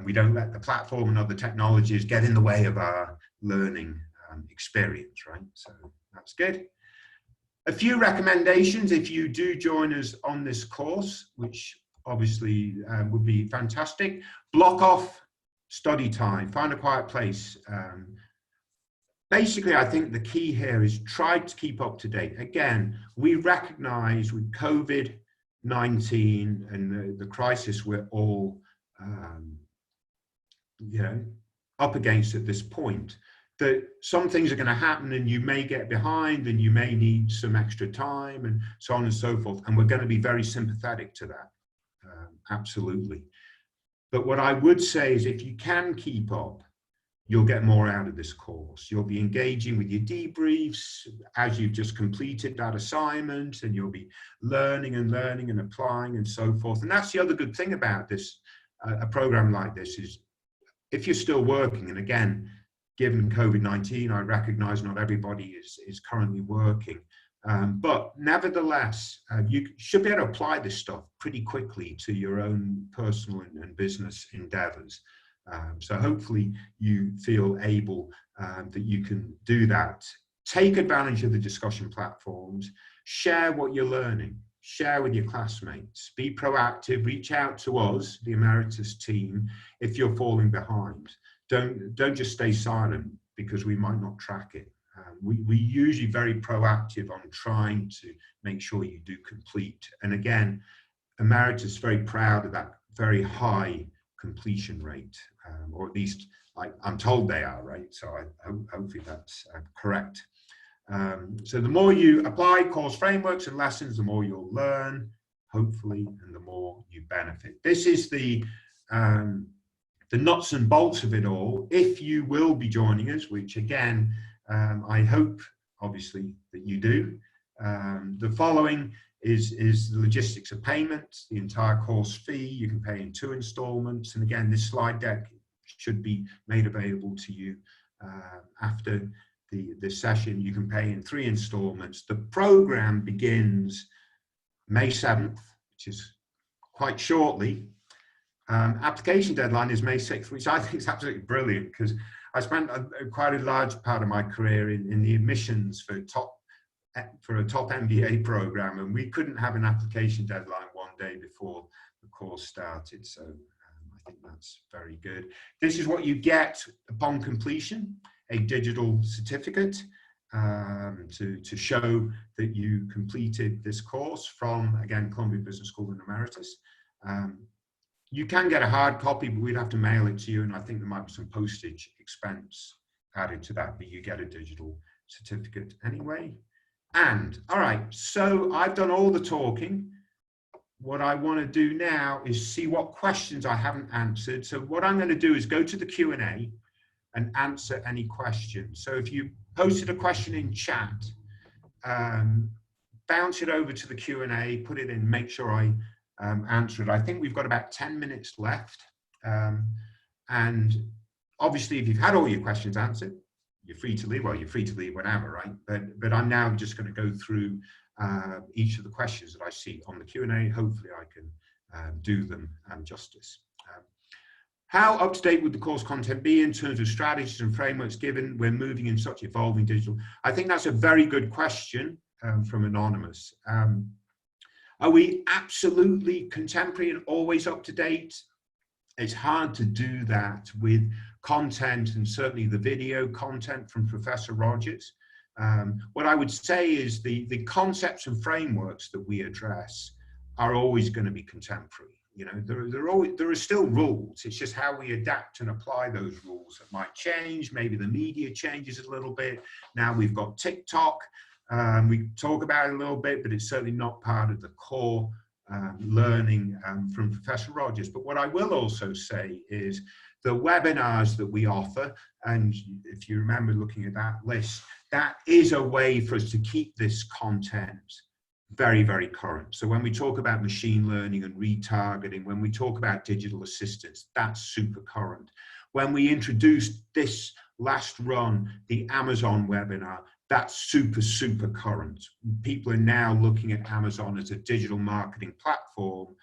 we don't let the platform and other technologies get in the way of our learning experience, right? So that's good. A few recommendations if you do join us on this course, which obviously would be fantastic. Block off study time, find a quiet place. Basically, I think the key here is try to keep up to date. Again, we recognize with COVID-19 and the crisis we're all you know, up against at this point, that some things are going to happen and you may get behind and you may need some extra time and so on and so forth. And we're going to be very sympathetic to that. Absolutely. But what I would say is if you can keep up, you'll get more out of this course. You'll be engaging with your debriefs as you've just completed that assignment, and you'll be learning and applying and so forth. And that's the other good thing about this, a program like this, is if you're still working, and again, given COVID-19, I recognize not everybody is currently working, but nevertheless, you should be able to apply this stuff pretty quickly to your own personal and business endeavors. So hopefully you feel able that you can do that. Take advantage of the discussion platforms, share what you're learning, share with your classmates, be proactive, reach out to us, the Emeritus team, if you're falling behind. Don't just stay silent because we might not track it. We're usually very proactive on trying to make sure you do complete. And again, Emeritus is very proud of that very high completion rate, or at least I'm told they are, right? So hopefully that's correct. So the more you apply course frameworks and lessons, the more you'll learn, hopefully, and the more you benefit. This is the nuts and bolts of it all. If you will be joining us, which again, I hope, obviously, that you do. The following is the logistics of payment, the entire course fee. You can pay in 2 installments. And again, this slide deck should be made available to you after the session. You can pay in 3 installments. The program begins May 7th, which is quite shortly. Application deadline is May 6th, which I think is absolutely brilliant because I spent quite a large part of my career in the admissions for a top MBA program, and we couldn't have an application deadline one day before the course started. So I think that's very good. This is what you get upon completion: a digital certificate to show that you completed this course from, again, Columbia Business School and Emeritus. You can get a hard copy, but we'd have to mail it to you, and I think there might be some postage expense added to that, but you get a digital certificate anyway. And, all right, so I've done all the talking. What I want to do now is see what questions I haven't answered. So what I'm going to do is go to the Q&A and answer any questions. So if you posted a question in chat, bounce it over to the Q&A, put it in, make sure I answer it. I think we've got about 10 minutes left. And obviously, if you've had all your questions answered, you're free to leave. Well, you're free to leave whenever, right? But I'm now just going to go through each of the questions that I see on the Q&A. Hopefully, I can do them justice. How up to date would the course content be in terms of strategies and frameworks given we're moving in such evolving digital? I think that's a very good question from Anonymous. Are we absolutely contemporary and always up to date? It's hard to do that with content, and certainly the video content from Professor Rogers. What I would say is the concepts and frameworks that we address are always going to be contemporary. You know, there are still rules. It's just how we adapt and apply those rules that might change. Maybe the media changes a little bit. Now we've got TikTok. We talk about it a little bit, but it's certainly not part of the core learning from Professor Rogers. But what I will also say is the webinars that we offer, and if you remember looking at that list, that is a way for us to keep this content very, very current. So when we talk about machine learning and retargeting, when we talk about digital assistants, that's super current. When we introduced this last run, the Amazon webinar, that's super, super current. People are now looking at Amazon as a digital marketing platform,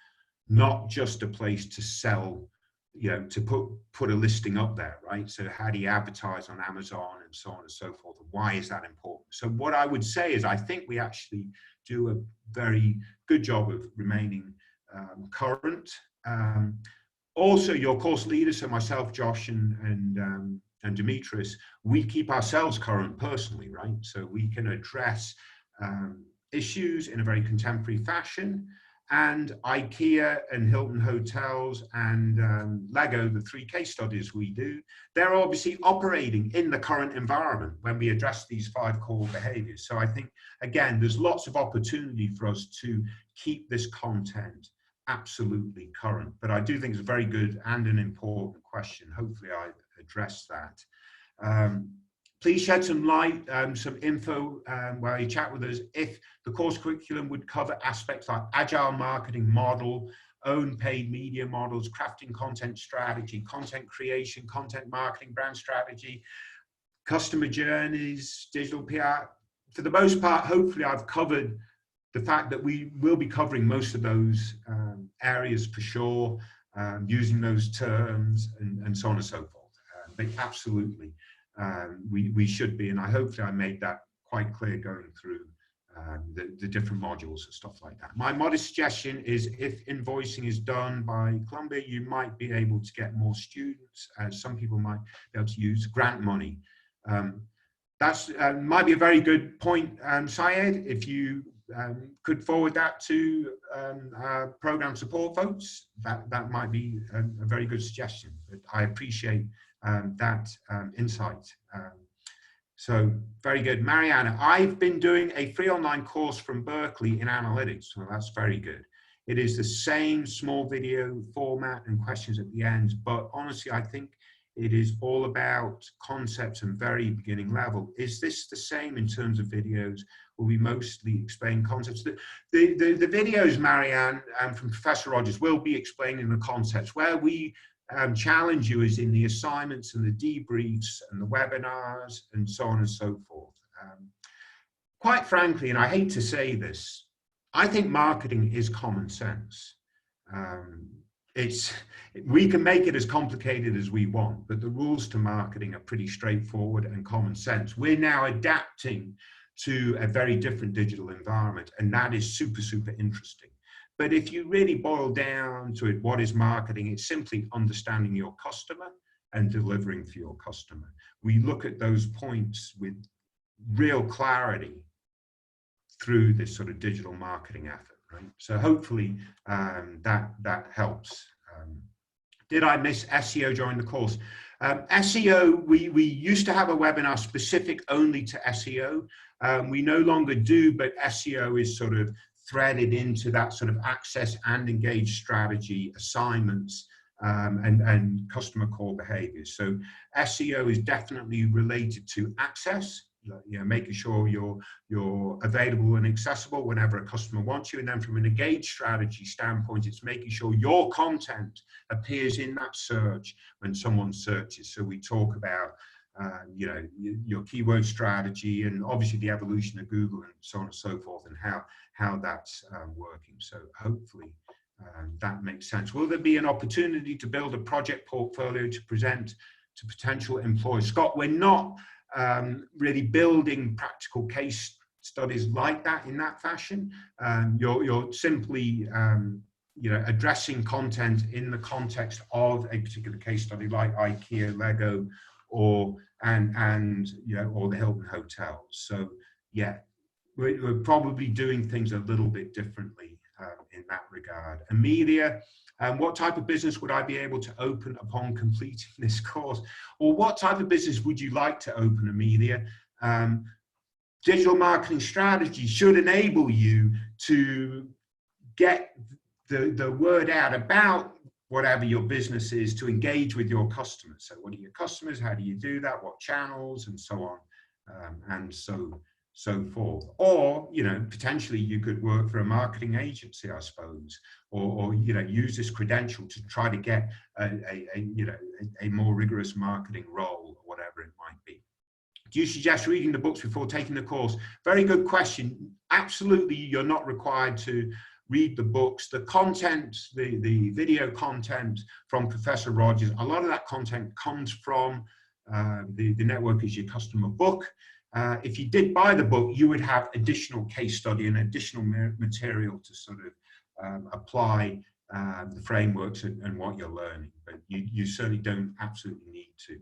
not just a place to sell, you know, to put a listing up there, right? So how do you advertise on Amazon and so on and so forth? And why is that important? So what I would say is I think we actually do a very good job of remaining current. Also, your course leaders, so myself, Josh, and Demetrius, we keep ourselves current personally, right? So we can address issues in a very contemporary fashion. And IKEA and Hilton Hotels and Lego, the 3 case studies we do, they're obviously operating in the current environment when we address these 5 core behaviors. So I think, again, there's lots of opportunity for us to keep this content absolutely current. But I do think it's a very good and an important question. Hopefully I addressed that. Please shed some light, some info while you chat with us, if the course curriculum would cover aspects like agile marketing model, own paid media models, crafting content strategy, content creation, content marketing, brand strategy, customer journeys, digital PR. For the most part, hopefully I've covered the fact that we will be covering most of those areas for sure, using those terms and so on and so forth. But absolutely. We should be, and hopefully I made that quite clear going through the different modules and stuff like that. My modest suggestion is if invoicing is done by Columbia, you might be able to get more students, as some people might be able to use grant money. That's might be a very good point, Syed. If you could forward that to our program support folks, that might be a very good suggestion. But I appreciate that insight. So very good. Mariana, I've been doing a free online course from Berkeley in analytics. Well, that's very good. It is the same small video format and questions at the end, but honestly, I think it is all about concepts and very beginning level. Is this the same in terms of videos? Will we mostly explain concepts? The videos, Marianne, from Professor Rogers will be explaining the concepts. Where we challenge you is in the assignments and the debriefs and the webinars and so on and so forth. Quite frankly, and I hate to say this, I think marketing is common sense. We can make it as complicated as we want, but the rules to marketing are pretty straightforward and common sense. We're now adapting to a very different digital environment, and that is super, super interesting. But if you really boil down to it, what is marketing? It's simply understanding your customer and delivering for your customer. We look at those points with real clarity through this sort of digital marketing effort, right? So hopefully that helps. Did I miss SEO during the course? SEO, we used to have a webinar specific only to SEO. We no longer do, but SEO is sort of threaded into that sort of access and engage strategy assignments and customer core behaviors. So SEO is definitely related to access, you know, making sure you're available and accessible whenever a customer wants you. And then from an engage strategy standpoint, it's making sure your content appears in that search when someone searches. So we talk about you know, your keyword strategy and obviously the evolution of Google and so on and so forth, and how that's working. So hopefully that makes sense. Will there be an opportunity to build a project portfolio to present to potential employers? Scott, we're not really building practical case studies like that in that fashion. You're simply you know, addressing content in the context of a particular case study like IKEA, Lego, or you know, or the Hilton hotels. So yeah, we're probably doing things a little bit differently in that regard. Amelia, what type of business would I be able to open upon completing this course? Or what type of business would you like to open, Amelia? Digital marketing strategy should enable you to get the word out about whatever your business is, to engage with your customers. So what are your customers? How do you do that? What channels? And so on, and so forth. Or, you know, potentially you could work for a marketing agency, I suppose, or you know, use this credential to try to get a more rigorous marketing role, or whatever it might be. Do you suggest reading the books before taking the course? Very good question. Absolutely, you're not required to read the books. The content, the video content from Professor Rogers, a lot of that content comes from the Network is Your Customer book. If you did buy the book, you would have additional case study and additional material to sort of apply the frameworks and what you're learning. But you certainly don't absolutely need to.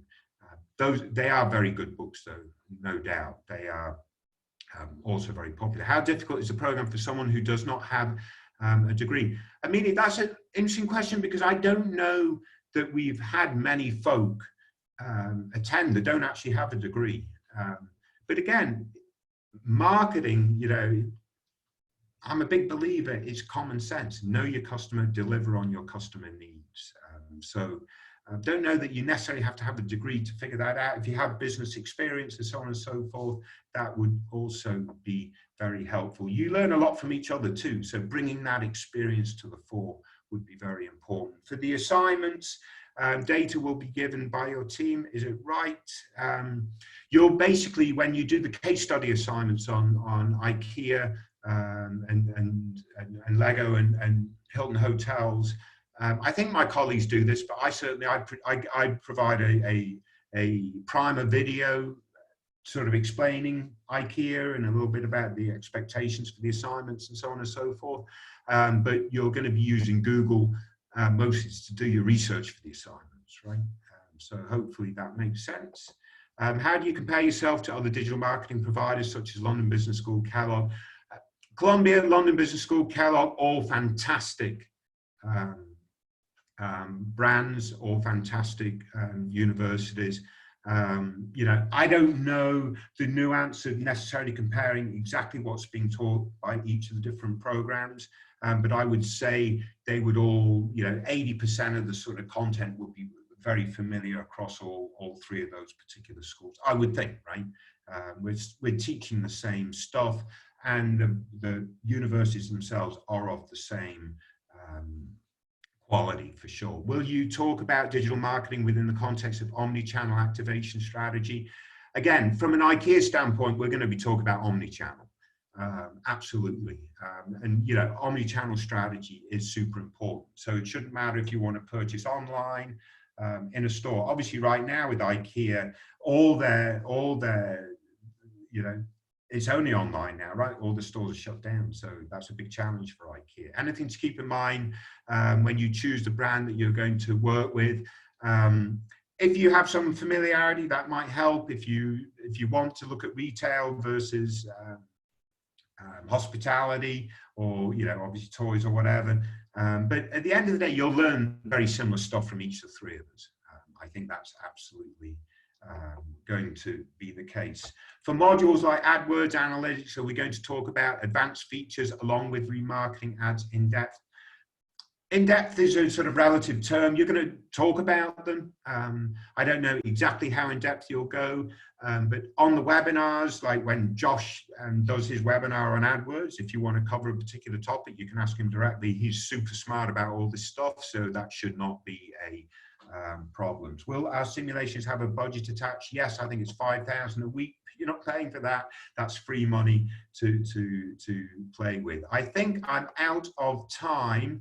They are very good books, though, no doubt. They are also very popular. How difficult is the program for someone who does not have a degree? I mean, that's an interesting question, because I don't know that we've had many folk attend that don't actually have a degree. But again, marketing, you know, I'm a big believer, it's common sense. Know your customer, deliver on your customer needs. So don't know that you necessarily have to have a degree to figure that out. If you have business experience and so on and so forth, that would also be very helpful. You learn a lot from each other too, so bringing that experience to the fore would be very important. For the assignments, data will be given by your team, is it right? You'll basically, when you do the case study assignments on IKEA and Lego and Hilton hotels, I think my colleagues do this, but I certainly I provide a primer video sort of explaining IKEA and a little bit about the expectations for the assignments and so on and so forth. But you're going to be using Google mostly to do your research for the assignments, right? So hopefully that makes sense. How do you compare yourself to other digital marketing providers such as London Business School, Kellogg? Columbia, London Business School, Kellogg, all fantastic brands, all fantastic universities. You know, I don't know the nuance of necessarily comparing exactly what's being taught by each of the different programs, but I would say they would all, you know, 80% of the sort of content would be very familiar across all three of those particular schools, I would think, right? We're teaching the same stuff, and the universities themselves are of the same quality for sure. Will you talk about digital marketing within the context of omni-channel activation strategy? Again, from an IKEA standpoint, we're going to be talking about omni-channel. Absolutely. And, you know, omni-channel strategy is super important. So it shouldn't matter if you want to purchase online, in a store. Obviously, right now with IKEA, all their, you know, it's only online now, right? All the stores are shut down. So that's a big challenge for IKEA. Anything to keep in mind when you choose the brand that you're going to work with. If you have some familiarity, that might help. If you want to look at retail versus hospitality, or, you know, obviously toys or whatever. But at the end of the day, you'll learn very similar stuff from each of the three of us. I think that's absolutely going to be the case. For modules like AdWords, analytics, are we going to talk about advanced features along with remarketing ads in depth? In depth is a sort of relative term. You're going to talk about them. I don't know exactly how in depth you'll go, but on the webinars, like when Josh does his webinar on AdWords, if you want to cover a particular topic, you can ask him directly. He's super smart about all this stuff, so that should not be a problem. Will our simulations have a budget attached? Yes, I think it's $5,000 a week. You're not paying for that. That's free money to play with. I think I'm out of time.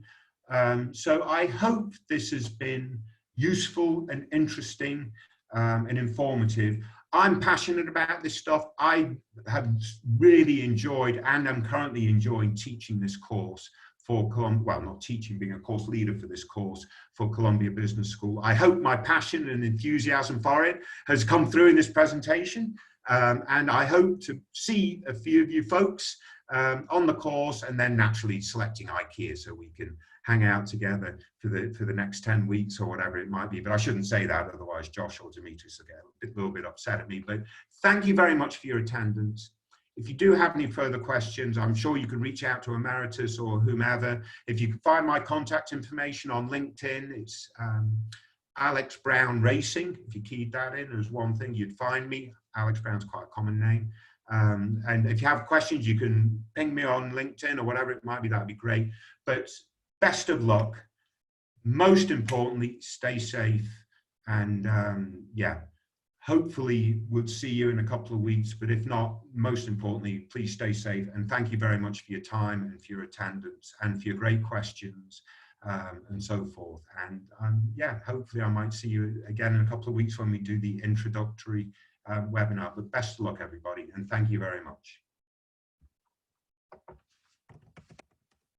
So I hope this has been useful and interesting and informative. I'm passionate about this stuff. I have really enjoyed, and I'm currently enjoying teaching this course for Columbia, well, not teaching, being a course leader for this course for Columbia Business School. I hope my passion and enthusiasm for it has come through in this presentation. And I hope to see a few of you folks on the course, and then naturally selecting IKEA so we can hang out together for the next 10 weeks or whatever it might be. But I shouldn't say that, otherwise Josh or Demetrius will get a little bit upset at me. But thank you very much for your attendance. If you do have any further questions, I'm sure you can reach out to Emeritus or whomever. If you can find my contact information on LinkedIn, it's Alex Brown Racing. If you keyed that in as one thing, you'd find me. Alex Brown's quite a common name. And if you have questions, you can ping me on LinkedIn or whatever it might be. That'd be great. But best of luck. Most importantly, stay safe. And yeah, hopefully we'll see you in a couple of weeks. But if not, most importantly, please stay safe. And thank you very much for your time and for your attendance and for your great questions and so forth. And yeah, hopefully I might see you again in a couple of weeks when we do the introductory webinar. But best of luck, everybody. And thank you very much.